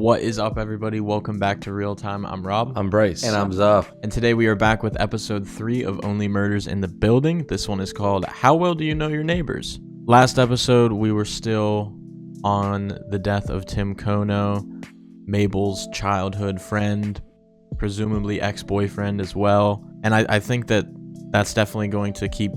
What is up, everybody? Welcome back to Real Time. I'm Rob. I'm Bryce. And I'm Zuff. And today we are back with episode 3 of Only Murders in the Building. This one is called How Well Do You Know Your Neighbors? Last episode, we were still on the death of Tim Kono, Mabel's childhood friend, presumably ex-boyfriend as well. And I think that that's definitely going to keep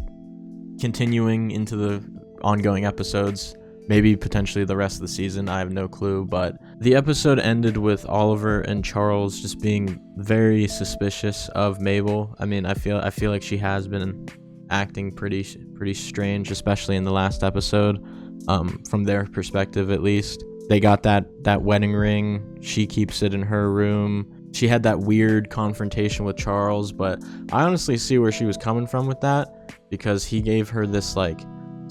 continuing into the ongoing episodes. Maybe potentially the rest of the season, I have no clue, but the episode ended with Oliver and Charles just being very suspicious of Mabel. I mean, I feel like she has been acting pretty strange, especially in the last episode, from their perspective at least. They got that wedding ring, she keeps it in her room. She had that weird confrontation with Charles, but I honestly see where she was coming from with that, because he gave her this like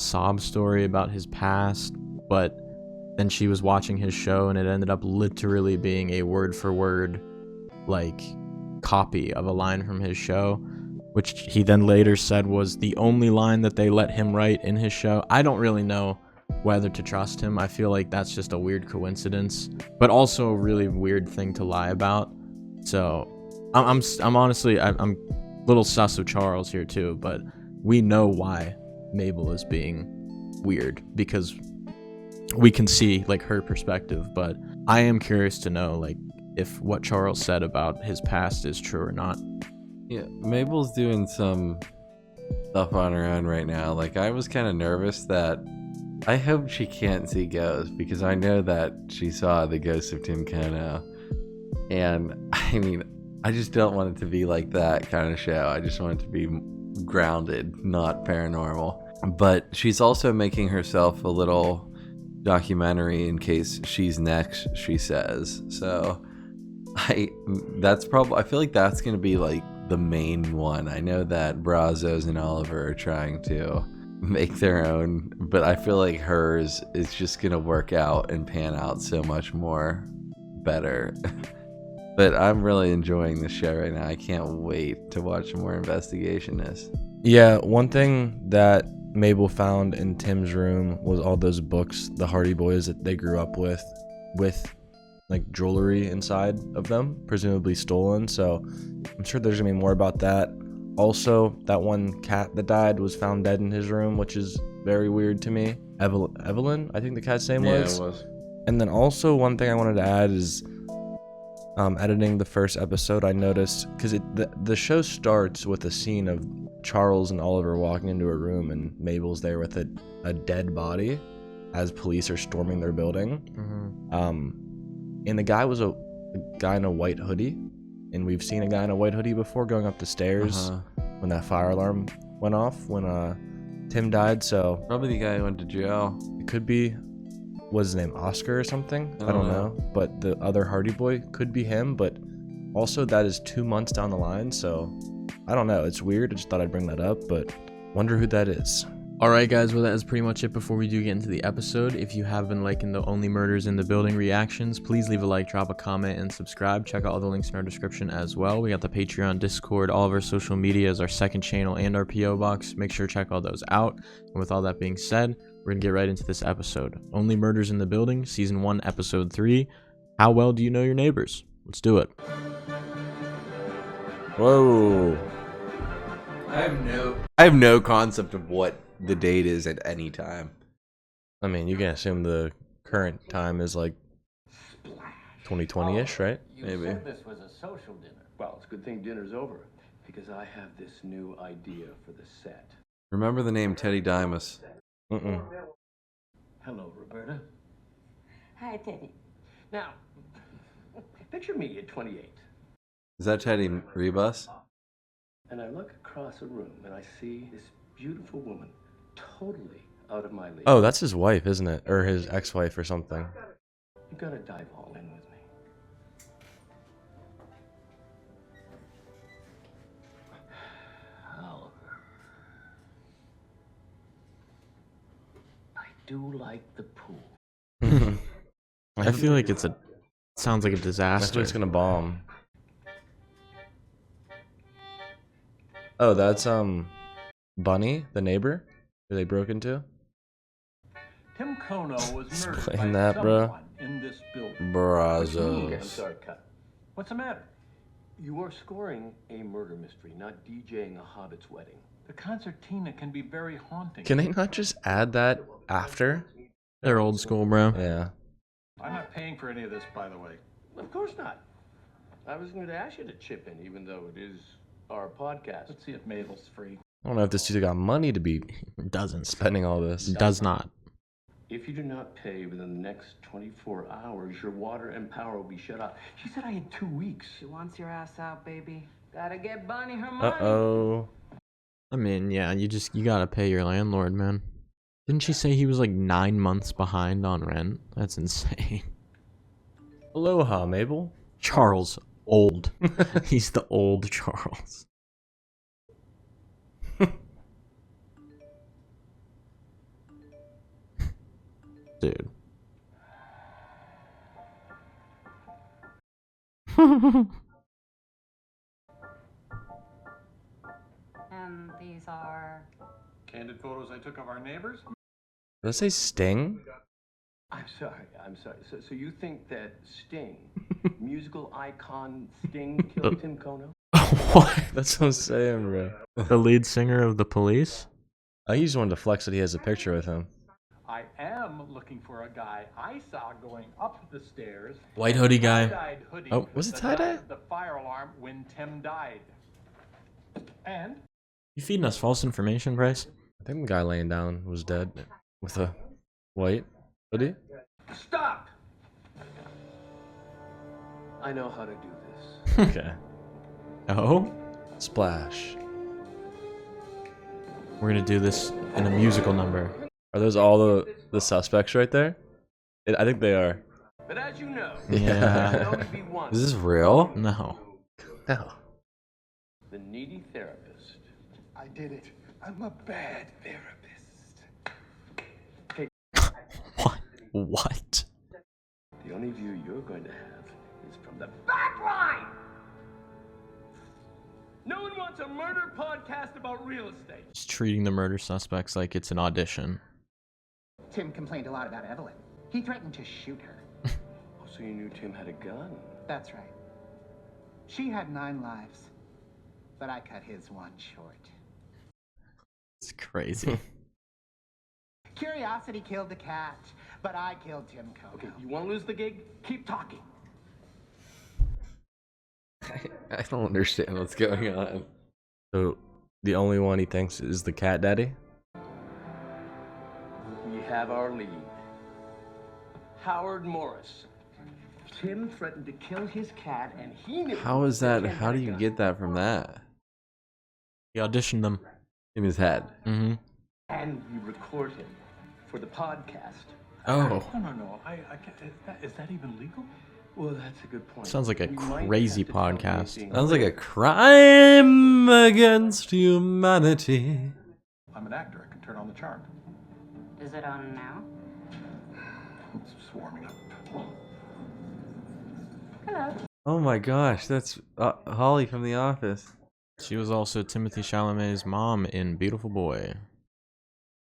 sob story about his past, but then she was watching his show and it ended up literally being a word for word like copy of a line from his show, which he then later said was the only line that they let him write in his show. I don't really know whether to trust him. I feel like that's just a weird coincidence, but also a really weird thing to lie about. So I'm honestly a little sus of Charles here too, but we know why Mabel is being weird because we can see like her perspective, but I am curious to know like if what Charles said about his past is true or not. Yeah, Mabel's doing some stuff on her own right now. Like, I was kind of nervous that I hope she can't see ghosts, because I know that she saw the ghost of Tim Kono, and I mean, I just don't want it to be like that kind of show. I just want it to be grounded, not paranormal. But she's also making herself a little documentary in case she's next, she says. So I feel like that's gonna be like the main one. I know that Brazos and Oliver are trying to make their own, but I feel like hers is just gonna work out and pan out so much more better. But I'm really enjoying the show right now. I can't wait to watch more investigationists. Yeah, one thing that Mabel found in Tim's room was all those books, the Hardy Boys that they grew up with like jewelry inside of them, presumably stolen. So I'm sure there's gonna be more about that. Also, that one cat that died was found dead in his room, which is very weird to me. Evelyn, I think the cat's name was. Yeah, it was. And then also one thing I wanted to add is editing the first episode, I noticed, because the show starts with a scene of Charles and Oliver walking into a room and Mabel's there with a dead body as police are storming their building. And the guy was a guy in a white hoodie, and we've seen a guy in a white hoodie before going up the stairs when that fire alarm went off when Tim died. So Probably the guy who went to jail. it could be, was his name Oscar or something? I don't know. But the other Hardy Boy could be him, but also that is 2 months down the line, so I don't know. It's weird. I just thought I'd bring that up, but wonder who that is. Alright guys, well that is pretty much it before we do get into the episode. If you have been liking the Only Murders in the Building reactions, please leave a like, drop a comment, and subscribe. Check out all the links in our description as well. We got the Patreon, Discord, all of our social media as our second channel, and our PO box. Make sure to check all those out. And with all that being said, we're gonna get right into this episode. Only Murders in the Building, Season 1, Episode 3. How well do you know your neighbors? Let's do it. Whoa. I have no concept of what the date is at any time. I mean, you can assume the current time is like 2020-ish, right? Maybe. Said this was a social dinner. Well, it's a good thing dinner's over, because I have this new idea for the set. Remember the name Teddy Dimas. Mm-mm. Hello, Roberta. Hi, Teddy. Now, picture me at 28, Is that Teddy Rebus? and I look across a room and I see this beautiful woman, totally out of my league. Oh, that's his wife, isn't it? Or his ex-wife or something. You gotta dive all in with me. Oliver. I do like the pool. I feel like sounds like a That's disaster. what it's gonna bomb. Oh, that's Bunny, the neighbor, who they broke into. Tim Kono was murdered Explain by that, bro. someone in this building. I'm Brazos. sorry, cut. What's the matter? You are scoring a murder mystery, not DJing a hobbit's wedding. The concertina can be very haunting. Can they not just add that after? They're old school, bro. Yeah. I'm not paying for any of this, by the way. Of course not. I was going to ask you to chip in, even though it is our podcast. Let's see if Mabel's free. I don't know if this dude got money to be Doesn't. spending all this. Does not. If you do not pay within the next 24 hours, your water and power will be shut off. She said I had 2 weeks. She wants your ass out, baby. Gotta get Bonnie her money. Uh-oh. I mean, yeah, you gotta pay your landlord, man. Didn't she say he was like 9 months behind on rent? That's insane. Aloha, Mabel. Charles, old. He's the old Charles. Dude. And these are... Candid photos I took of our neighbors? Did I say Sting? I'm sorry. So you think that Sting, musical icon Sting, killed Tim Kono? What? That's what I'm saying, bro. The lead singer of the Police? I just wanted to flex that he has a picture with him. I am looking for a guy I saw going up the stairs. White hoodie guy. Tie-dyed hoodie Oh, was it that tie-dye? sounded the fire alarm when Tim died. And You feeding us false information, Bryce? I think the guy laying down was dead with a white hoodie. Stop! I know how to do this. Okay. Oh? Splash. We're gonna do this in a musical number. Are those all the suspects right there? I think they are. But as you know, Yeah. there can only be one. Is this real? No. No. The needy therapist. I did it. I'm a bad therapist. What? What? The only view you're going to have is from the back line! No one wants a murder podcast about real estate. Just treating the murder suspects like it's an audition. Tim complained a lot about Evelyn. He threatened to shoot her. Oh, so you knew Tim had a gun? That's right. She had 9 lives, but I cut his one short. It's crazy. Curiosity killed the cat, but I killed Tim Kono. Okay, you want to lose the gig? Keep talking. I don't understand what's going on. So the only one he thinks is the cat daddy? We have our lead. Howard Morris. Tim threatened to kill his cat, and he knew. How is that? Tim How had do a you gun. get that from that? He auditioned them. In his head. Mm-hmm. And we record him for the podcast. Oh. No. I can't. Is that even legal? Well, that's a good point. Sounds like a We might crazy have to tell him podcast. he's being Sounds like a crime against humanity. I'm an actor. I can turn on the charm. Is it on now? It's just warming up. Hello. Oh my gosh, that's Holly from The Office. She was also Timothy Chalamet's mom in Beautiful Boy.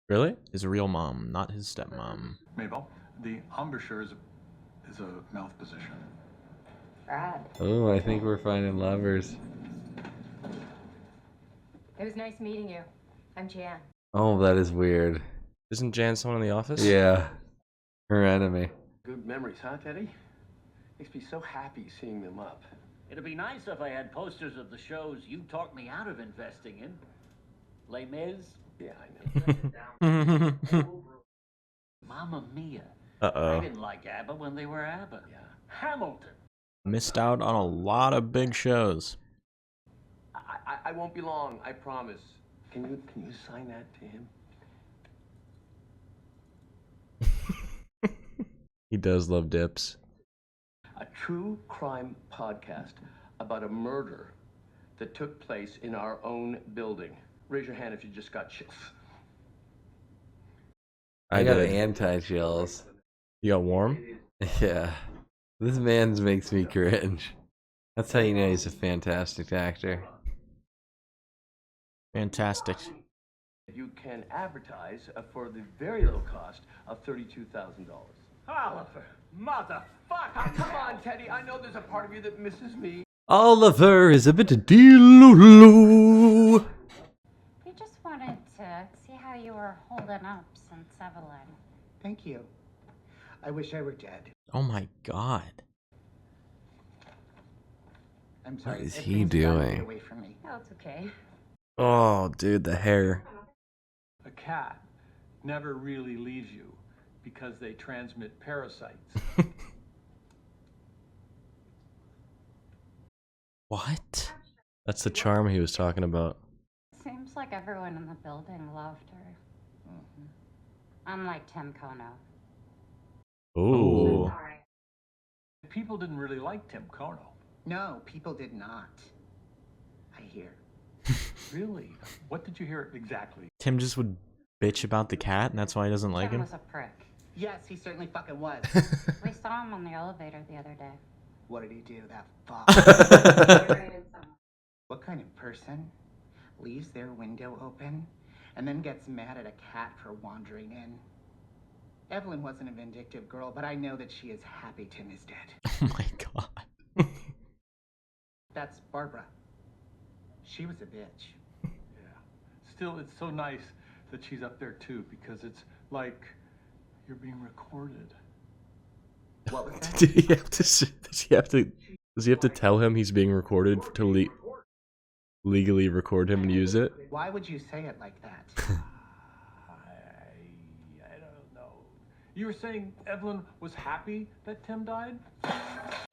Really? His real mom, not his stepmom. Mabel, the embouchure is a mouth position. Brad. Oh, I think we're finding lovers. It was nice meeting you. I'm Jan. Oh, that is weird. Isn't Jan someone in the office? Yeah. Her enemy. Good memories, huh, Teddy? Makes me so happy seeing them up. It'd be nice if I had posters of the shows you talked me out of investing in. Les Mis, Yeah, I know. Mamma Mia. Uh-oh. I didn't like ABBA when they were ABBA. Yeah. Hamilton. Missed out on a lot of big shows. I won't be long, I promise. Can you sign that to him? He does love dips. A true crime podcast about a murder that took place in our own building. Raise your hand if you just got chills. I got did. anti-chills. You got warm? Yeah. This man's makes me cringe. That's how you know he's a fantastic actor. Fantastic. You can advertise for the very low cost of $32,000. Oliver, motherfucker! Come on, Teddy. I know there's a part of you that misses me. Oliver is a bit of dee-loo-loo. We just wanted to see how you were holding up since Evelyn. Thank you. I wish I were dead. Oh my god. I'm sorry. is it he brings God doing? away from me. Oh, it's okay. Oh, dude, the hair. A cat never really leaves you because they transmit parasites. What? That's the charm he was talking about. Seems like everyone in the building loved her. Unlike Tim Kono. Ooh. People didn't really like Tim Kono. No, people did not. I hear. Really? What did you hear exactly? Tim just would bitch about the cat, and that's why he doesn't like Tim him? was a prick. Yes, he certainly fucking was. We saw him on the elevator the other day. What did he do, that fuck? He raided someone. What kind of person leaves their window open and then gets mad at a cat for wandering in? Evelyn wasn't a vindictive girl, but I know that she is happy Tim is dead. Oh my god. That's Barbara. She was a bitch. Yeah. Still, it's so nice that she's up there too, because it's like you're being recorded. What was that? Did he have to? Does he have to tell him he's being recorded to legally record him and use it? Why would you say it like that? I don't know. You were saying Evelyn was happy that Tim died?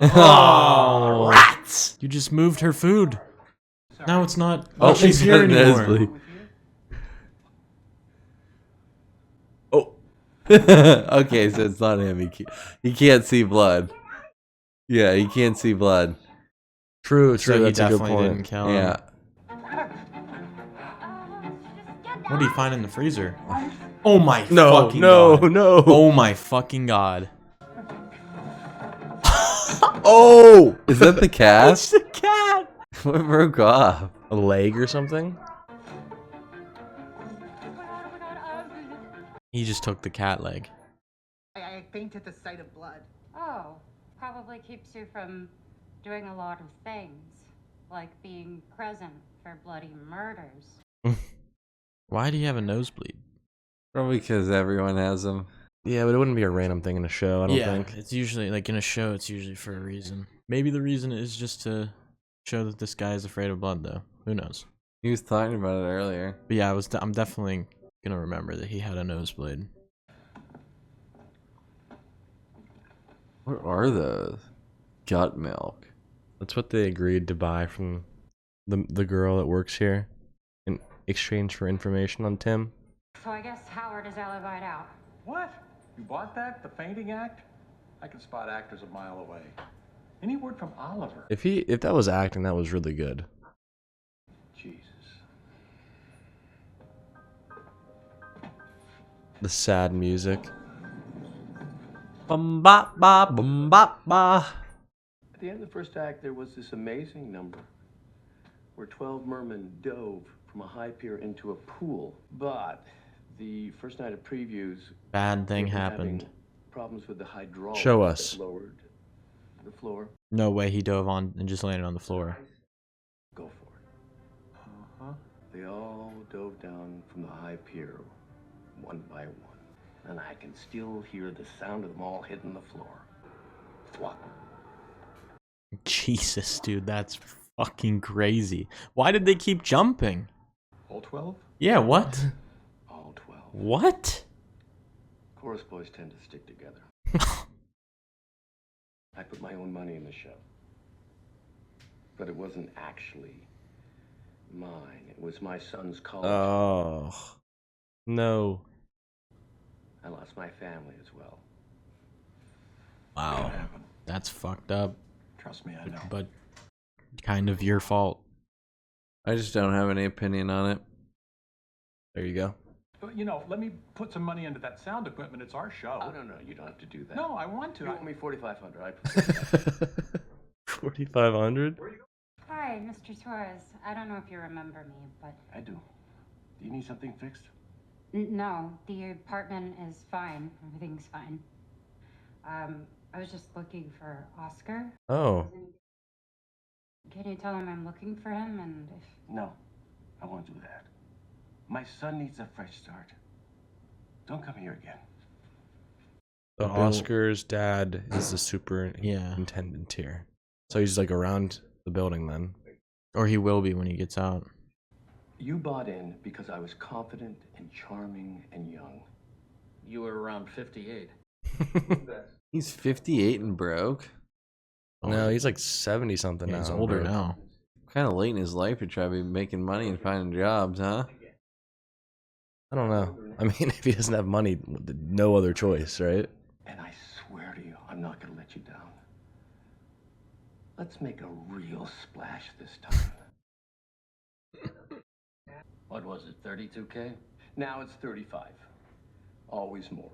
Oh, rats! You just moved her food. Now it's not. Oh, she's here anymore. Oh. Okay, so it's not him. He can't see blood. Yeah, he can't see blood. True. So he That's a good definitely point. didn't kill him. Yeah. What do you find in the freezer? Oh my No, fucking no, god. no. Oh my fucking god. Oh! Is that the cat? It's the cat! What broke off? A leg or something? He just took the cat leg. I faint at the sight of blood. Oh, probably keeps you from doing a lot of things, like being present for bloody murders. Why do you have a nosebleed? Probably because everyone has them. Yeah, but it wouldn't be a random thing in a show, I don't think. It's usually, like in a show, it's usually for a reason. Maybe the reason is just to show that this guy is afraid of blood, though. Who knows? He was talking about it earlier. But yeah, I'm definitely gonna remember that he had a nosebleed. What are those? Gut milk. That's what they agreed to buy from the girl that works here in exchange for information on Tim. So I guess Howard is alibied out. What? You bought that? The fainting act? I can spot actors a mile away. Any word from Oliver? If that was acting, that was really good. Jesus. The sad music. Bum ba ba bum ba ba. At the end of the first act, there was this amazing number where 12 mermen dove from a high pier into a pool. But the first night of previews, Bad thing we were happened. having problems with the hydraulics. Show us. that lowered the floor. No way he dove on and just landed on the floor. Go for it. Uh-huh. They all dove down from the high pier, one by one. And I can still hear the sound of them all hitting the floor. Thwop. Jesus, dude, that's fucking crazy. Why did they keep jumping? All 12? Yeah, what? All 12. What? Chorus boys tend to stick together. I put my own money in the show. But it wasn't actually mine. It was my son's college. Oh. No. I lost my family as well. Wow. That's fucked up. Trust me, I know. But kind of your fault. I just don't have any opinion on it. There you go. But, you know, let me put some money into that sound equipment. It's our show. Oh, no, you don't have to do that. No, I want to. You owe me $4,500. I prefer that. 4,500? Hi, Mr. Suarez. I don't know if you remember me, but I do. Do you need something fixed? no, the apartment is fine. Everything's fine. I was just looking for Oscar. Oh. Can you tell him I'm looking for him and if... No, I won't do that. My son needs a fresh start. Don't come here again. So Oscar's dad is the Yeah. superintendent here. So he's like around the building then. Or he will be when he gets out. You bought in because I was confident and charming and young. You were around 58. He's 58 and broke. No, he's like 70 something Yeah, now. he's older bro. now. Kind of late in his life to try to be making money and finding jobs, huh? I don't know. I mean, if he doesn't have money, no other choice, right? And I swear to you, I'm not gonna let you down. Let's make a real splash this time. What was it, 32K? Now it's 35. Always more.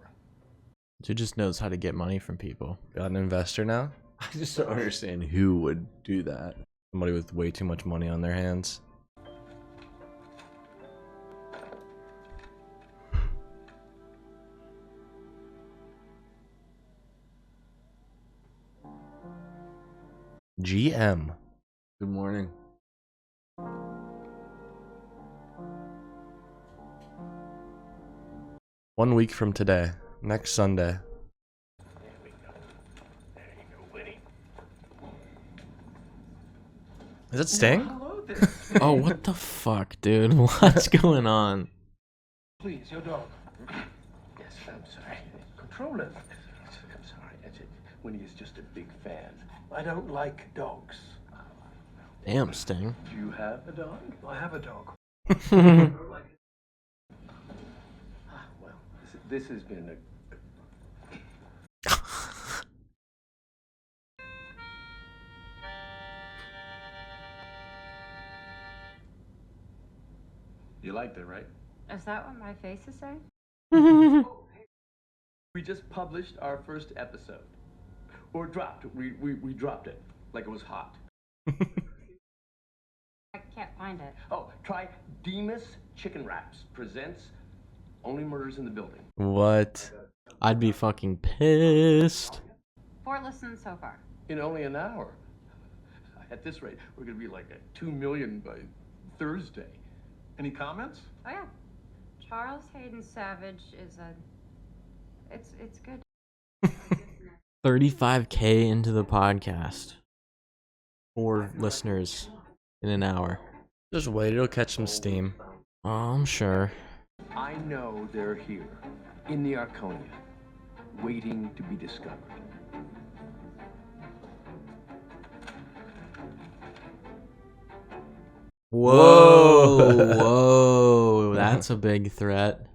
Dude just knows how to get money from people. Got an investor now? I just don't understand who would do that. Somebody with way too much money on their hands. GM. Good morning. One week from today, next Sunday. There we go. There you go, Winnie. Is it Sting? Hello there. Oh, what the fuck, dude? What's going on? Please, your dog. Yes, I'm sorry. Control it. I'm sorry. Winnie is just a big fan. I don't like dogs. Damn, Sting. Do you have a dog? I have a dog. Well, this has been a... You liked it, right? Is that what my face is saying? We just published our first episode. Or dropped. We dropped it like it was hot. I can't find it. Oh, try Demas Chicken Wraps presents Only Murders in the Building. What? I'd be fucking pissed. 4 listens so far. In only an hour. At this rate, we're gonna be like at 2 million by Thursday. Any comments? Oh yeah. Charles Hayden Savage is a... It's good. 35K into the podcast. 4 listeners in an hour. Just wait, it'll catch some steam. Oh, I'm sure. I know they're here, in the Arconia, waiting to be discovered. Whoa, whoa, that's a big threat.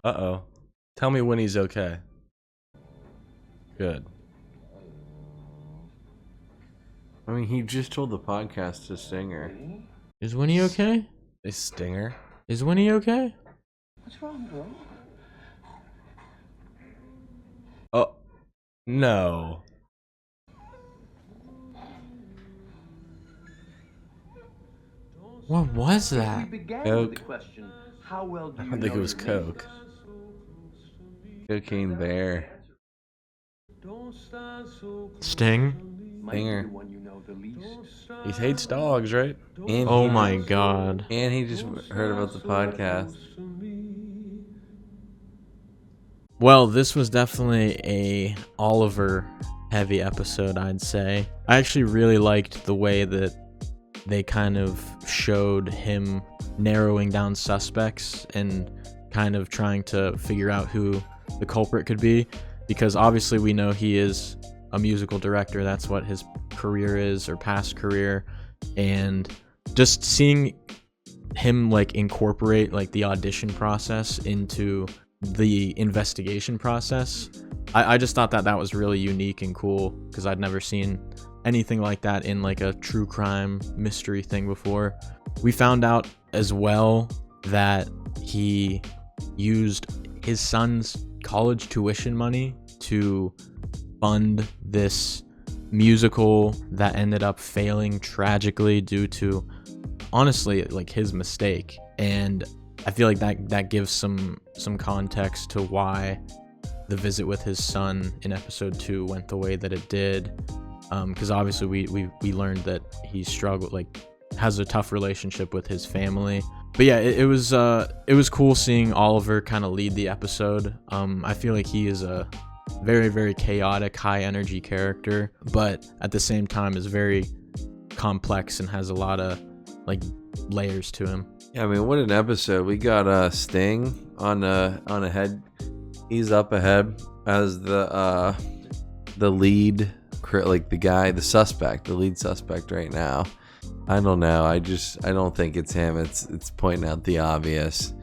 Uh-oh. Tell me when he's okay. Good. I mean, he just told the podcast to Stinger. Is Winnie okay? A stinger? Is Winnie okay? What's wrong, bro? Oh. No. What was that? We began Coke. with the question, how well do I you don't think know it was your Coke. Cocaine Bear. Sting? Might be Stinger. the one you know the least. He hates dogs, right? And Oh he my just- god. And he just heard about the podcast. Well, this was definitely a Oliver heavy episode, I'd say. I actually really liked the way that they kind of showed him narrowing down suspects and kind of trying to figure out who the culprit could be, because obviously we know he is a musical director. That's what his career is, or past career. And just seeing him like incorporate like the audition process into the investigation process, I just thought that was really unique and cool, because I'd never seen anything like that in like a true crime mystery thing before. We found out as well that he used his son's college tuition money to fund this musical that ended up failing tragically due to, honestly, like his mistake. And I feel like that gives some context to why the visit with his son in episode 2 went the way that it did, because obviously we learned that he struggled, like has a tough relationship with his family. But yeah, it was cool seeing Oliver kind of lead the episode. I feel like he is a very, very chaotic, high energy character, but at the same time is very complex and has a lot of like layers to him. Yeah, I mean, what an episode. We got Sting on ahead. He's up ahead as the lead, like the suspect, the lead suspect right now. I don't know. I don't think it's him. It's pointing out the obvious.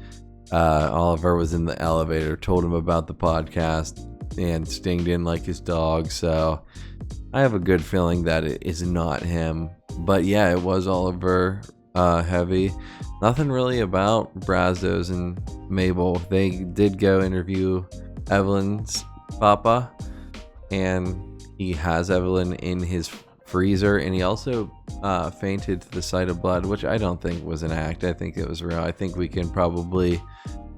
Oliver was in the elevator, told him about the podcast, and Sting didn't like his dog, so I have a good feeling that it is not him. But yeah, it was Oliver heavy. Nothing really about Brazos and Mabel. They did go interview Evelyn's papa, and he has Evelyn in his freezer, and he also fainted to the sight of blood, which I don't think was an act. I think it was real. I think we can probably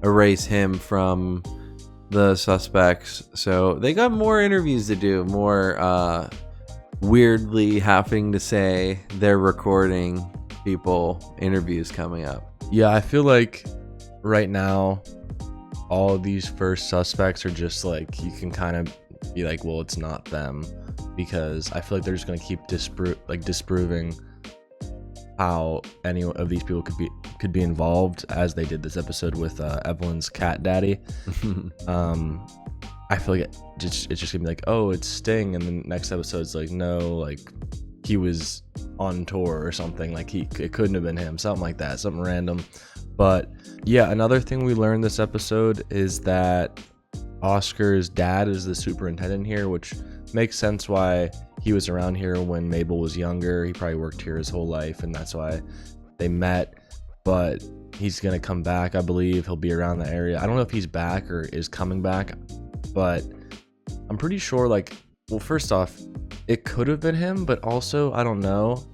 erase him from the suspects. So they got more interviews to do, more weirdly having to say they're recording people interviews coming up. Yeah, I feel like right now all of these first suspects are just like, you can kind of be like, well, it's not them, because I feel like they're just going to keep disproving how any of these people could be involved, as they did this episode with Evelyn's cat daddy. I feel like it's just gonna be like, oh, it's Sting, and then next episode's like, no, like he was on tour or something, like it couldn't have been him, something like that, something random. But yeah, another thing we learned this episode is that Oscar's dad is the superintendent here, which makes sense why he was around here when Mabel was younger. He probably worked here his whole life, and that's why they met. But he's gonna come back, I believe. He'll be around the area. I don't know if he's back or is coming back, but I'm pretty sure, like, well, first off, it could have been him, but also, I don't know.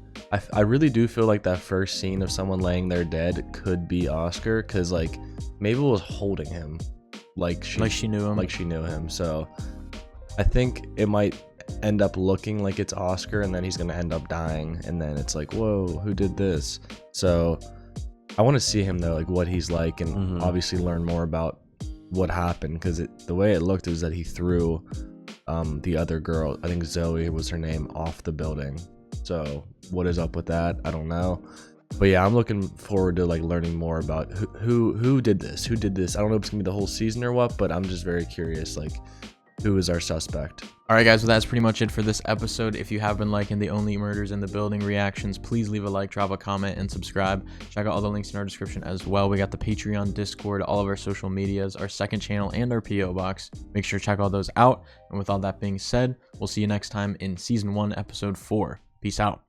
I really do feel like that first scene of someone laying there dead could be Oscar, because like Mabel was holding him like she knew him. So I think it might end up looking like it's Oscar, and then he's gonna end up dying, and then it's like, whoa, who did this? So I want to see him though, like what he's like, and obviously learn more about what happened, because the way it looked is that he threw the other girl, I think Zoe was her name, off the building. So what is up with that? I don't know. But yeah, I'm looking forward to like learning more about who did this. I don't know if it's gonna be the whole season or what, but I'm just very curious, like, who is our suspect? All right, guys, well, that's pretty much it for this episode. If you have been liking the Only Murders in the Building reactions, please leave a like, drop a comment, and subscribe. Check out all the links in our description as well. We got the Patreon, Discord, all of our social medias, our second channel, and our P.O. box. Make sure to check all those out. And with all that being said, we'll see you next time in Season 1, Episode 4. Peace out.